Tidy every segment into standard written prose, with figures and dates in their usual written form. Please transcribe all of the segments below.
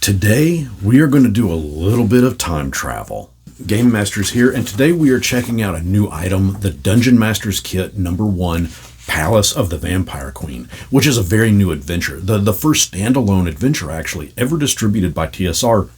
Today, we are going to do a little bit of time travel. GameMasters here, and today we are checking out a new item, the Dungeon Masters Kit #1, Palace of the Vampire Queen, which is a very new adventure. The first standalone adventure, actually, ever distributed by TSR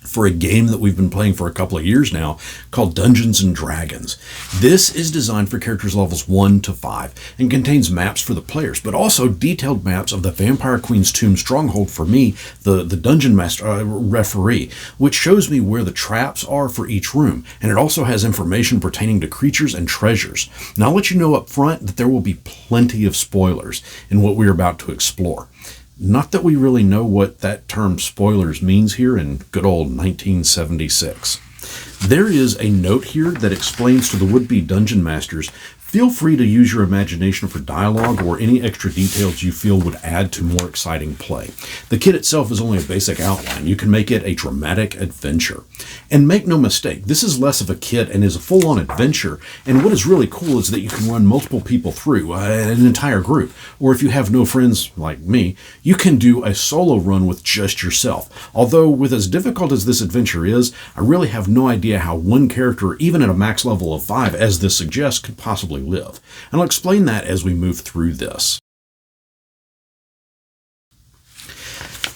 for a game that we've been playing for a couple of years now called Dungeons & Dragons. This is designed for characters levels 1 to 5 and contains maps for the players, but also detailed maps of the Vampire Queen's tomb stronghold for me, the Dungeon Master referee, which shows me where the traps are for each room, and it also has information pertaining to creatures and treasures. Now I'll let you know up front that there will be plenty of spoilers in what we're about to explore. Not that we really know what that term spoilers means here in good old 1976. There is a note here that explains to the would-be dungeon masters, feel free to use your imagination for dialogue or any extra details you feel would add to more exciting play. The kit itself is only a basic outline. You can make it a dramatic adventure. And make no mistake, this is less of a kit and is a full-on adventure, and what is really cool is that you can run multiple people through, an entire group, or if you have no friends like me, you can do a solo run with just yourself. Although, with as difficult as this adventure is, I really have no idea how one character, even at a max level of 5, as this suggests, could possibly live. And I'll explain that as we move through this.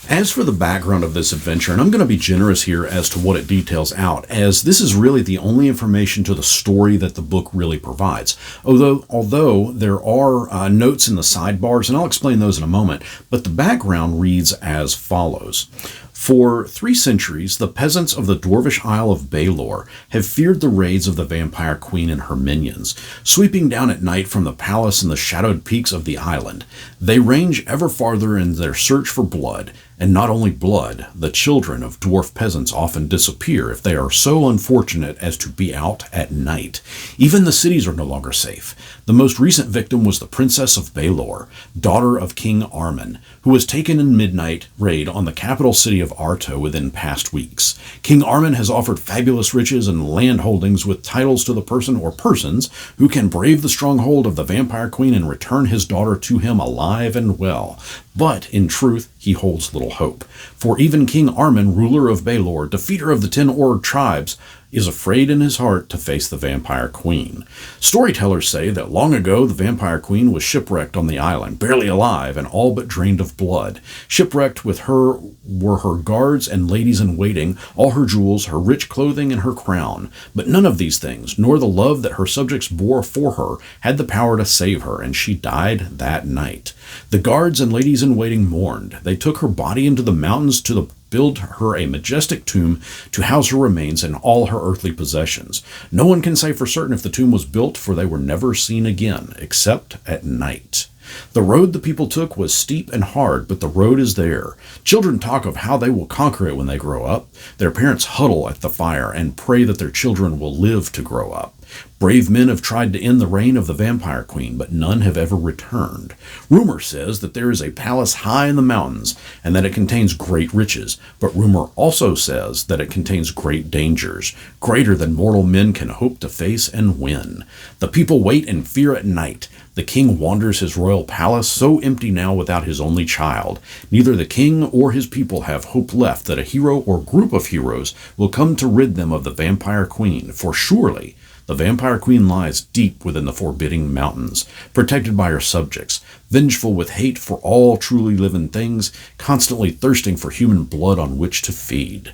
As for the background of this adventure, and I'm going to be generous here as to what it details out, as this is really the only information to the story that the book really provides. Although there are notes in the sidebars, and I'll explain those in a moment, but the background reads as follows. For 3 centuries, the peasants of the dwarvish Isle of Baelor have feared the raids of the Vampire Queen and her minions, sweeping down at night from the palace in the shadowed peaks of the island. They range ever farther in their search for blood, and not only blood, the children of dwarf peasants often disappear if they are so unfortunate as to be out at night. Even the cities are no longer safe. The most recent victim was the Princess of Baelor, daughter of King Armen, who was taken in midnight raid on the capital city of Arto within past weeks. King Armen has offered fabulous riches and land holdings with titles to the person or persons who can brave the stronghold of the Vampire Queen and return his daughter to him alive and well. But, in truth, he holds little hope. For even King Armen, ruler of Baelor, defeater of the 10 Org tribes, is afraid in his heart to face the Vampire Queen. Storytellers say that long ago the Vampire Queen was shipwrecked on the island, barely alive and all but drained of blood. Shipwrecked with her were her guards and ladies-in-waiting, all her jewels, her rich clothing, and her crown. But none of these things, nor the love that her subjects bore for her, had the power to save her, and she died that night. The guards and ladies-in-waiting mourned. They took her body into the mountains to build her a majestic tomb to house her remains and all her earthly possessions. No one can say for certain if the tomb was built, for they were never seen again, except at night. The road the people took was steep and hard, but the road is there. Children talk of how they will conquer it when they grow up. Their parents huddle at the fire and pray that their children will live to grow up. Brave men have tried to end the reign of the Vampire Queen, but none have ever returned. Rumor says that there is a palace high in the mountains and that it contains great riches, but rumor also says that it contains great dangers, greater than mortal men can hope to face and win. The people wait in fear at night. The king wanders his royal palace, so empty now without his only child. Neither the king or his people have hope left that a hero or group of heroes will come to rid them of the Vampire Queen, for surely the Vampire Queen lies deep within the forbidding mountains, protected by her subjects, vengeful with hate for all truly living things, constantly thirsting for human blood on which to feed.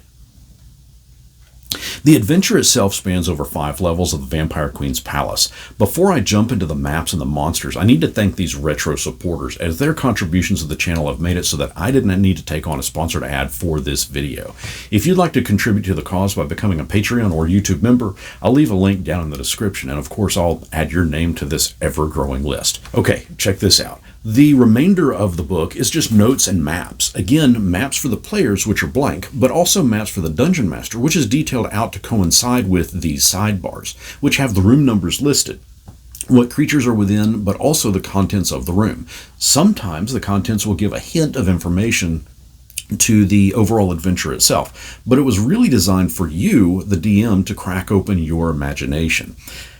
The adventure itself spans over 5 levels of the Vampire Queen's palace. Before I jump into the maps and the monsters, I need to thank these retro supporters, as their contributions to the channel have made it so that I didn't need to take on a sponsored ad for this video. If you'd like to contribute to the cause by becoming a Patreon or YouTube member, I'll leave a link down in the description, and of course I'll add your name to this ever-growing list. Okay, check this out. The remainder of the book is just notes and maps. Again, maps for the players, which are blank, but also maps for the Dungeon Master, which is detailed out to coincide with these sidebars, which have the room numbers listed, what creatures are within, but also the contents of the room. Sometimes the contents will give a hint of information to the overall adventure itself, but it was really designed for you, the DM, to crack open your imagination.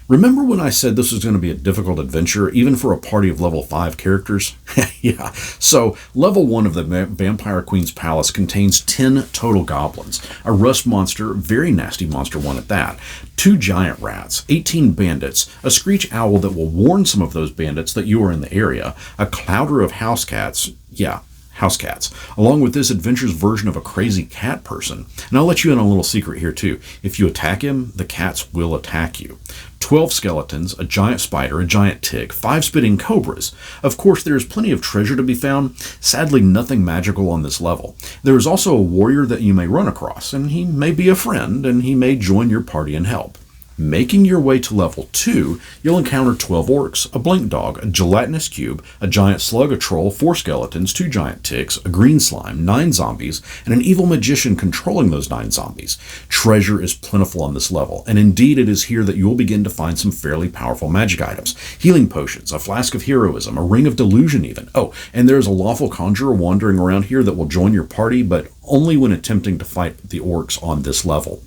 Remember when I said this was going to be a difficult adventure, even for a party of level 5 characters? Yeah. So, level 1 of the Vampire Queen's Palace contains 10 total goblins, a rust monster, very nasty monster one at that, 2 giant rats, 18 bandits, a screech owl that will warn some of those bandits that you are in the area, a clouder of house cats, yeah, house cats, along with this adventure's version of a crazy cat person. And I'll let you in on a little secret here too. If you attack him, the cats will attack you. 12 skeletons, a giant spider, a giant tick, 5 spitting cobras. Of course, there is plenty of treasure to be found. Sadly, nothing magical on this level. There is also a warrior that you may run across, and he may be a friend, and he may join your party and help. Making your way to level 2, you'll encounter 12 orcs, a blink dog, a gelatinous cube, a giant slug, a troll, 4 skeletons, 2 giant ticks, a green slime, 9 zombies, and an evil magician controlling those 9 zombies. Treasure is plentiful on this level, and indeed it is here that you will begin to find some fairly powerful magic items. Healing potions, a flask of heroism, a ring of delusion even. Oh, and there's a lawful conjurer wandering around here that will join your party, but only when attempting to fight the orcs on this level.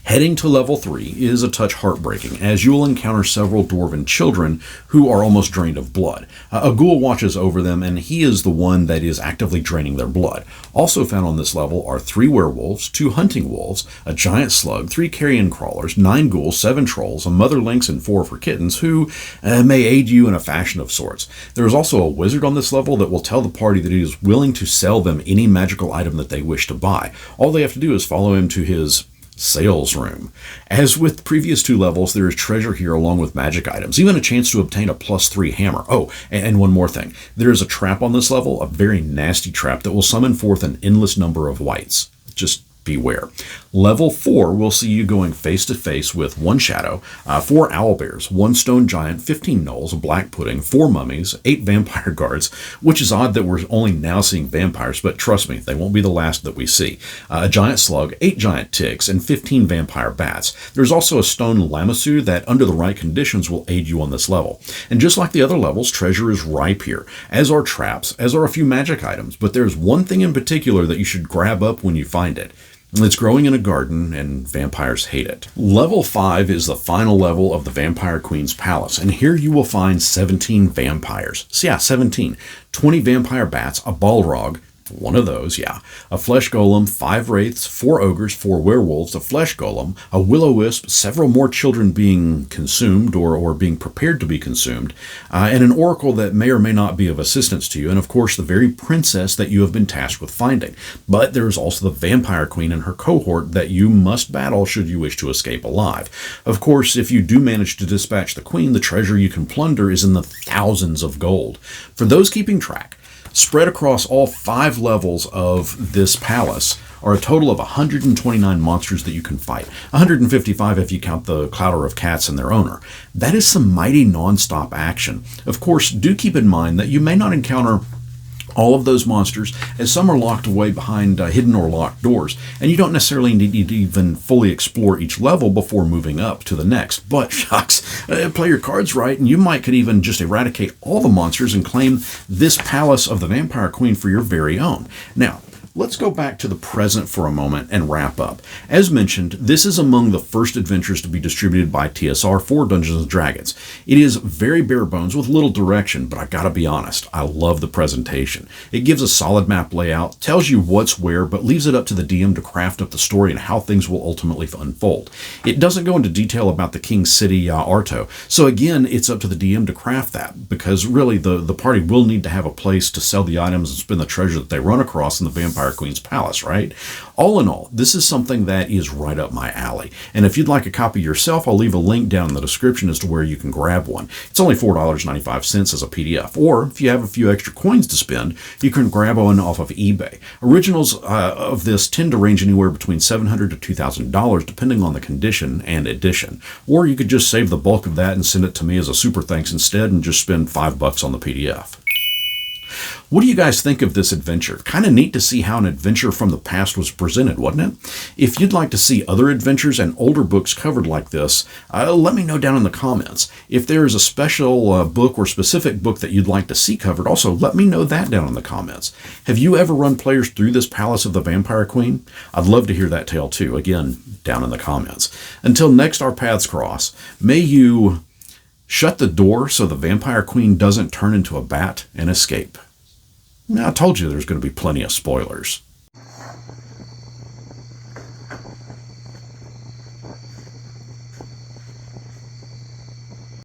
Heading to level 3 is a touch heartbreaking, as you will encounter several dwarven children who are almost drained of blood. A ghoul watches over them, and he is the one that is actively draining their blood. Also found on this level are 3 werewolves, 2 hunting wolves, a giant slug, 3 carrion crawlers, 9 ghouls, 7 trolls, a mother lynx, and 4 for kittens, who may aid you in a fashion of sorts. There is also a wizard on this level that will tell the party that he is willing to sell them any magical item that they wish to buy. All they have to do is follow him to his sales room. As with previous 2 levels, there is treasure here along with magic items, even a chance to obtain a +3 hammer. Oh, and one more thing. There is a trap on this level, a very nasty trap that will summon forth an endless number of wights. Just beware. Level 4 will see you going face to face with 1 shadow, 4 owlbears, 1 stone giant, 15 gnolls, a black pudding, 4 mummies, 8 vampire guards, which is odd that we're only now seeing vampires, but trust me, they won't be the last that we see. A giant slug, 8 giant ticks, and 15 vampire bats. There's also a stone lamassu that, under the right conditions, will aid you on this level. And just like the other levels, treasure is ripe here, as are traps, as are a few magic items, but there's one thing in particular that you should grab up when you find it. It's growing in a garden, and vampires hate it. Level 5 is the final level of the Vampire Queen's Palace, and here you will find 17 vampires. So yeah, 17. 20 vampire bats, a balrog, one of those, yeah, a flesh golem, 5 wraiths, 4 ogres, 4 werewolves, a flesh golem, a will-o-wisp, several more children being consumed or being prepared to be consumed, and an oracle that may or may not be of assistance to you, and of course the very princess that you have been tasked with finding. But there is also the vampire queen and her cohort that you must battle should you wish to escape alive. Of course, if you do manage to dispatch the queen, the treasure you can plunder is in the thousands of gold. For those keeping track, spread across all 5 levels of this palace are a total of 129 monsters that you can fight. 155 if you count the clouder of cats and their owner. That is some mighty non-stop action. Of course, do keep in mind that you may not encounter all of those monsters, as some are locked away behind hidden or locked doors, and you don't necessarily need to even fully explore each level before moving up to the next. But shucks, play your cards right, and you could even just eradicate all the monsters and claim this palace of the Vampire Queen for your very own. Now, let's go back to the present for a moment and wrap up. As mentioned, this is among the first adventures to be distributed by TSR for Dungeons & Dragons. It is very bare bones with little direction, but I gotta be honest, I love the presentation. It gives a solid map layout, tells you what's where, but leaves it up to the DM to craft up the story and how things will ultimately unfold. It doesn't go into detail about the King's City Arto, so again, it's up to the DM to craft that, because really the party will need to have a place to sell the items and spend the treasure that they run across in the Vampire Queen's Palace, right? All in all, this is something that is right up my alley. And if you'd like a copy yourself, I'll leave a link down in the description as to where you can grab one. It's only $4.95 as a PDF. Or if you have a few extra coins to spend, you can grab one off of eBay. Originals of this tend to range anywhere between $700 to $2,000 depending on the condition and edition. Or you could just save the bulk of that and send it to me as a super thanks instead and just spend $5 on the PDF. What do you guys think of this adventure? Kind of neat to see how an adventure from the past was presented, wasn't it? If you'd like to see other adventures and older books covered like this, let me know down in the comments. If there is a special book or specific book that you'd like to see covered, also let me know that down in the comments. Have you ever run players through this Palace of the Vampire Queen? I'd love to hear that tale too, again, down in the comments. Until next our paths cross, may you shut the door so the Vampire Queen doesn't turn into a bat and escape. Now, I told you there's going to be plenty of spoilers.